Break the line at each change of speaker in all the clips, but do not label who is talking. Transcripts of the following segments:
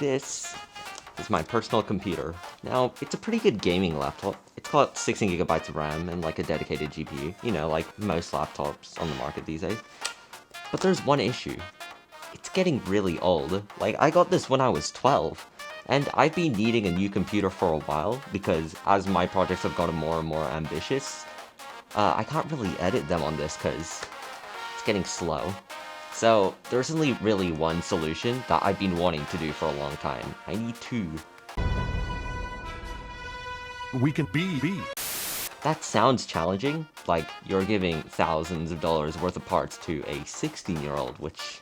this is my personal computer. Now, it's a pretty good gaming laptop. It's got 16GB of RAM and like a dedicated GPU, you know, like most laptops on the market these days. But there's one issue. It's getting really old. Like, I got this when I was 12, and I've been needing a new computer for a while because as my projects have gotten more and more ambitious, I can't really edit them on this because it's getting slow. So there's only really one solution that I've been wanting to do for a long time. I need two.
We can be.
That sounds challenging, like you're giving thousands of dollars worth of parts to a 16-year-old, which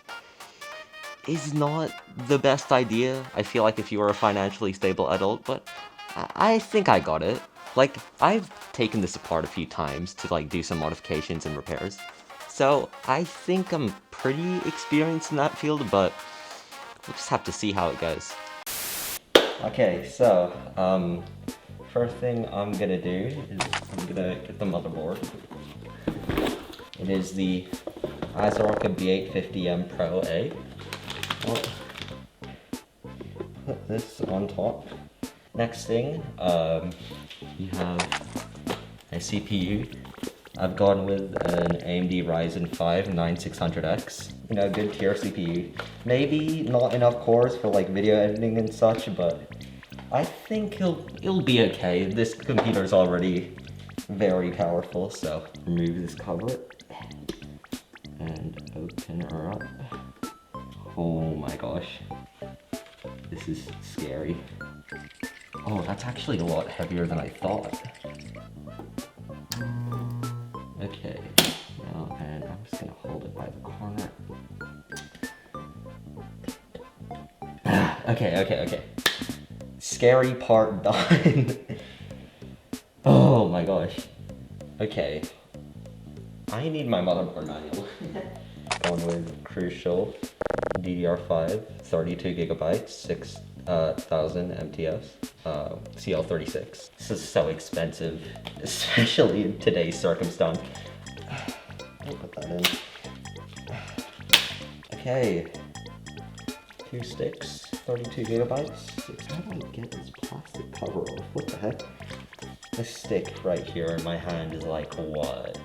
is not the best idea. I feel like if you were a financially stable adult, but I think I got it. Like, I've taken this apart a few times to like do some modifications and repairs. So I think I'm pretty experienced in that field, but we'll just have to see how it goes. Okay, so, first thing I'm gonna do is I'm gonna get the motherboard. It is the ASRock B850M Pro A. I'll put this on top. Next thing, you have a CPU. I've gone with an AMD Ryzen 5 9600X. You know, good tier CPU. Maybe not enough cores for like video editing and such, but I think it'll be okay. This computer is already very powerful, so remove this cover and open her up. Oh my gosh, this is scary. Oh, that's actually a lot heavier than I thought. Okay, now and I'm just gonna hold it by the corner. Okay. Scary part done. Oh my gosh. Okay. I need my motherboard manual. Going with Crucial DDR5, 32GB, 6000 MTS, CL36. This is so expensive, especially in today's circumstance. I'll put that in. Okay. 2 sticks, 32GB. How do I get this plastic cover off? What the heck? This stick right here in my hand is like, what?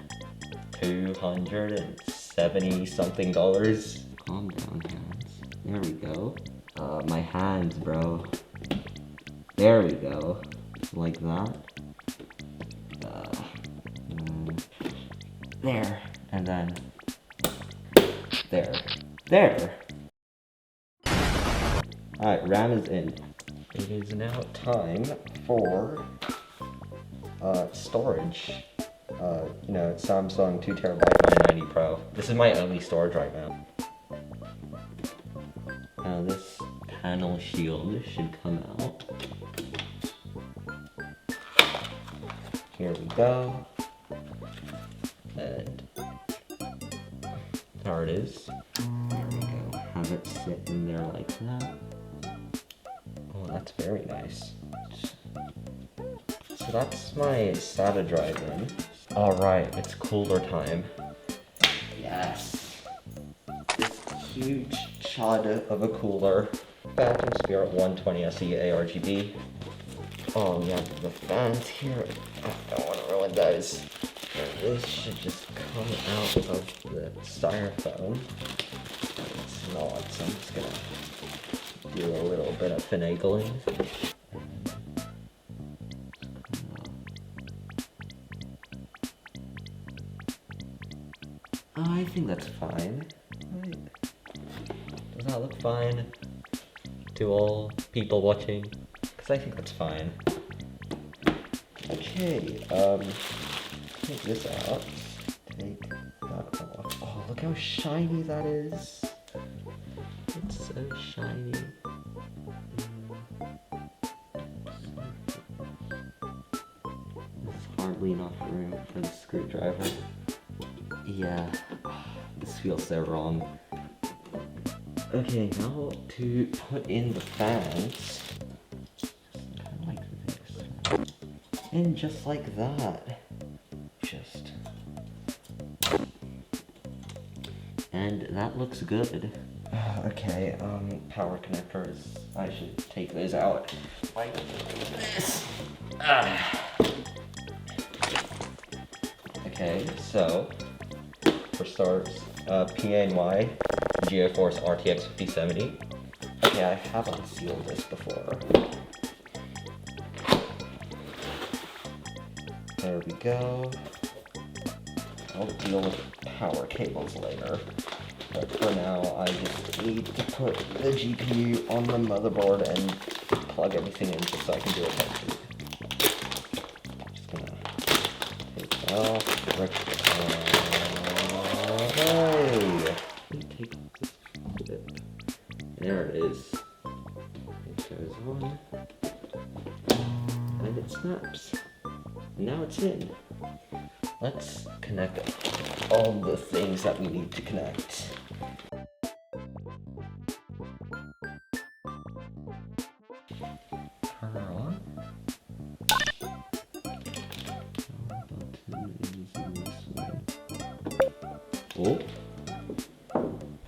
$270 something. Calm down, hands. There we go. My hands, bro. There we go. Like that. There. And then there. Alright, RAM is in. It is now time for storage. You know, Samsung 2TB 990 Pro. This is my only storage right now. Now this panel shield should come out. Here we go. And there it is. There we go. Have it sit in there like that. Oh, that's very nice. So that's my SATA drive in. Alright, it's cooler time. Yes! This huge chud of a cooler. Phantom Spirit 120 SE ARGB. Oh yeah, the fans here. I don't want to ruin those. And this should just come out of the styrofoam. It's not, so I'm just gonna do a little bit of finagling. I think that's fine. Right. Does that look fine to all people watching? Because I think that's fine. Okay, take this out. Take that off. Oh, look how shiny that is. It's so shiny. There's hardly enough room for the screwdriver. Yeah, this feels so wrong. Okay, now to put in the fans. Kind of like this. And just like that. And that looks good. Okay, power connectors. I should take those out like this. Okay, so for starts, PNY Geoforce RTX 5070. Okay, I have unsealed this before. There we go. I'll deal with power cables later. But for now, I just need to put the GPU on the motherboard and plug everything in just so I can do a test read. I'm just gonna take that off. Hey! Take this bit. There it is. It goes on. And it snaps. Now it's in. Let's connect all the things that we need to connect. Turn her on. Oh,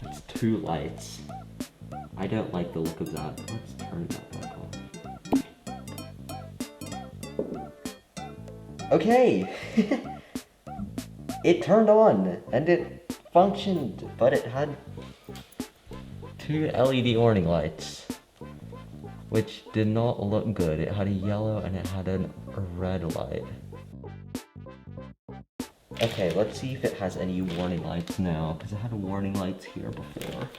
that's two lights. I don't like the look of that. Let's turn that back on. Okay. It turned on and it functioned, but it had two LED warning lights, which did not look good. It had a yellow and it had a red light. Okay, let's see if it has any warning lights now, because it had warning lights here before.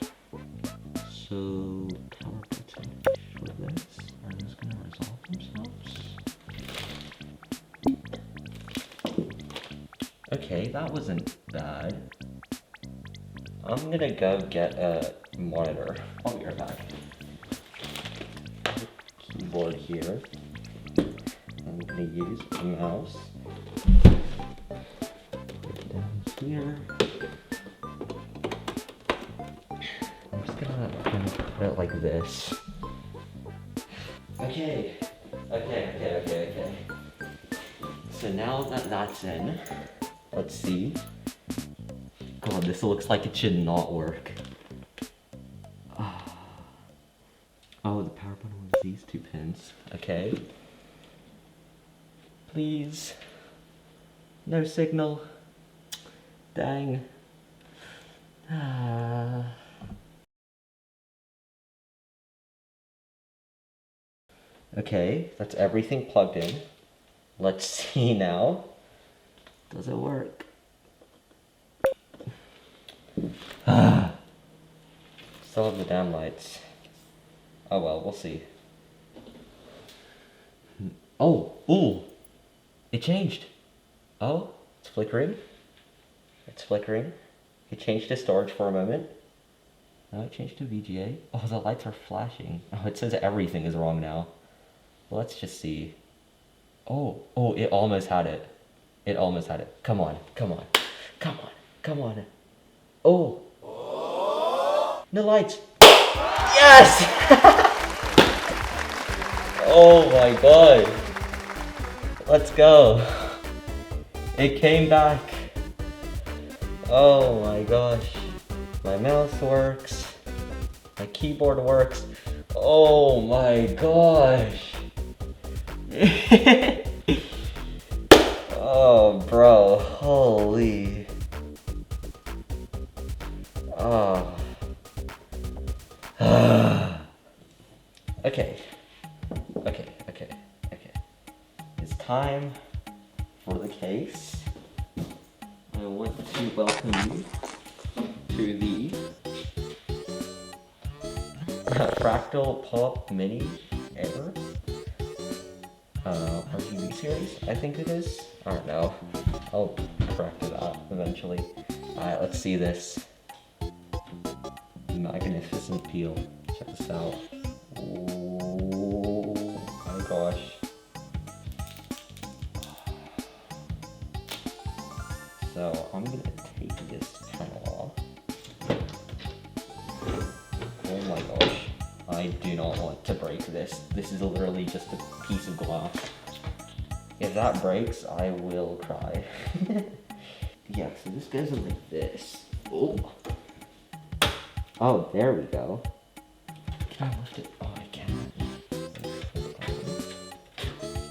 So, power button for this. Are those going to resolve themselves? Okay, that wasn't bad. I'm gonna go get a monitor. I'll be right back. Keyboard here. I'm gonna use a mouse. Put it down here. I'm just gonna kind of put it like this. Okay. So now that that's in, let's see. God, this looks like it should not work. Oh, the power button was these two pins. Okay. Please. No signal. Dang. Okay, that's everything plugged in. Let's see now. Does it work? Still have the damn lights. Oh well, we'll see. Oh, ooh! It changed! Oh, it's flickering. It's flickering. It changed to storage for a moment. Now it changed to VGA. Oh, the lights are flashing. Oh, it says everything is wrong now. Let's just see. Oh, it almost had it. It almost had it. Come on. Oh! No lights! Yes! Oh my god! Let's go! It came back! Oh my gosh. My mouse works. My keyboard works. Oh my gosh! Oh, bro, holy. Oh. Okay. It's time for the case. I want to welcome you to the Fractal Pop Mini Air RGB series, I think it is. I don't know. I'll correct that eventually. Alright, let's see this. Magnificent peel. Check this out. Oh my gosh. So I'm gonna take this panel off. Oh my gosh. I do not want to break this. This is literally just a piece of glass. If that breaks, I will cry. Yeah, so this goes in like this. Oh. Oh, there we go. Can I lift it? Oh, I can.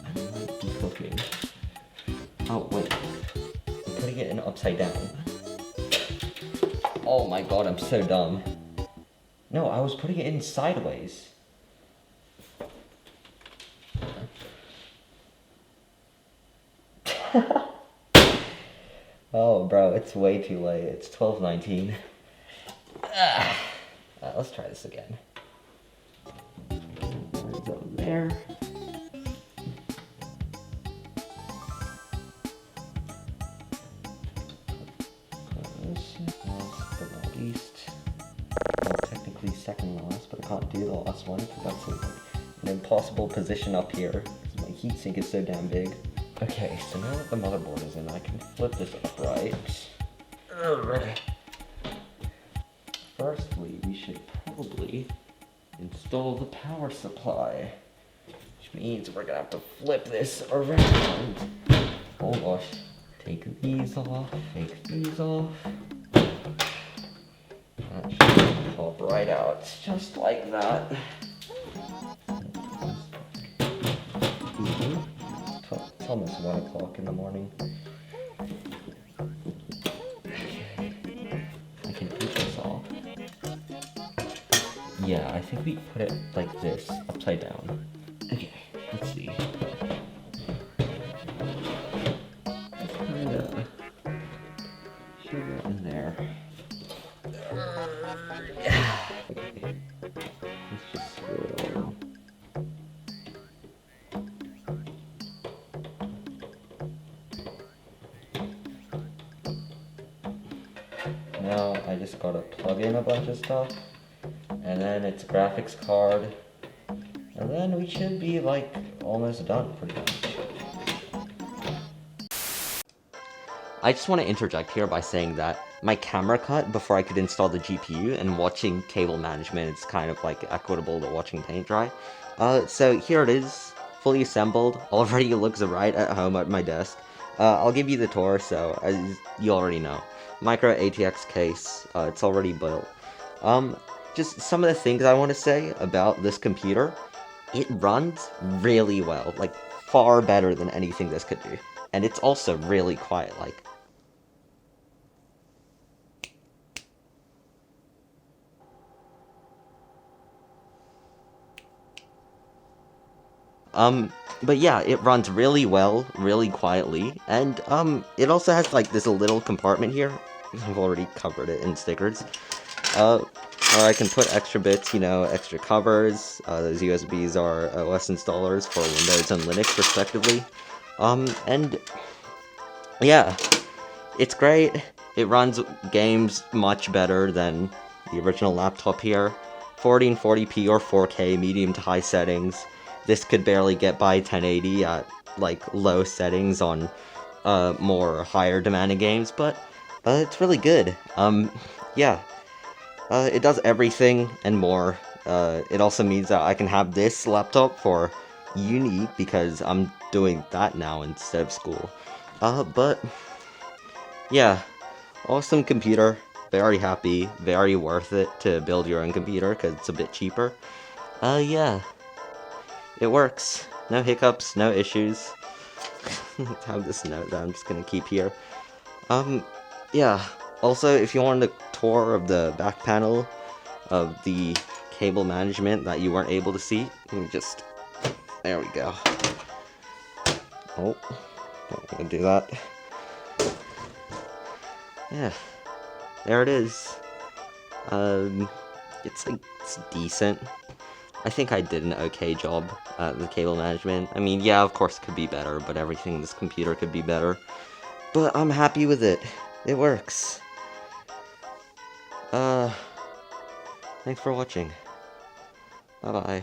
I might be cooking. Oh, wait. I'm putting it in upside down. Oh my god, I'm so dumb. No, I was putting it in sideways. Oh, bro, it's way too late. It's 12:19. Let's try this again. It's over there. Last but not least. Well, technically second last, but I can't do the last one because that's an impossible position up here because my heatsink is so damn big. Okay, so now that the motherboard is in, I can flip this upright. Firstly, we should probably install the power supply, which means we're gonna have to flip this around. Oh gosh. Take these off, take these off. That should pop right out, just like that. It's almost 1 o'clock in the morning. Okay. I can take this off. Yeah, I think we put it like this, upside down. Okay, let's see. Just kinda shove it in there. Okay. Let's just screw it all in. Now I just gotta plug in a bunch of stuff, and then it's graphics card, and then we should be like almost done pretty much. I just want to interject here by saying that my camera cut before I could install the GPU, and watching cable management is kind of like equitable to watching paint dry. So here it is, fully assembled, already looks right at home at my desk. I'll give you the tour, so as you already know. Micro ATX case, it's already built. Just some of the things I want to say about this computer. It runs really well, like far better than anything this could do. And it's also really quiet, like. But yeah, it runs really well, really quietly, and, it also has, like, this little compartment here. I've already covered it in stickers. Where I can put extra bits, you know, extra covers. Those USBs are OS installers for Windows and Linux, respectively. And, yeah, it's great. It runs games much better than the original laptop here. 1440p or 4K, medium to high settings. This could barely get by 1080 at, like, low settings on, more higher demanding games, but, it's really good. Yeah. It does everything and more. It also means that I can have this laptop for uni, because I'm doing that now instead of school. But, yeah. Awesome computer. Very happy. Very worth it to build your own computer, because it's a bit cheaper. Yeah. It works. No hiccups, no issues. Let's have this note that I'm just gonna keep here. Yeah. Also, if you wanted a tour of the back panel of the cable management that you weren't able to see, you just... There we go. Oh, not gonna do that. Yeah. There it is. It's decent. I think I did an okay job at the cable management. I mean, yeah, of course it could be better, but everything in this computer could be better. But I'm happy with it. It works. Thanks for watching. Bye-bye.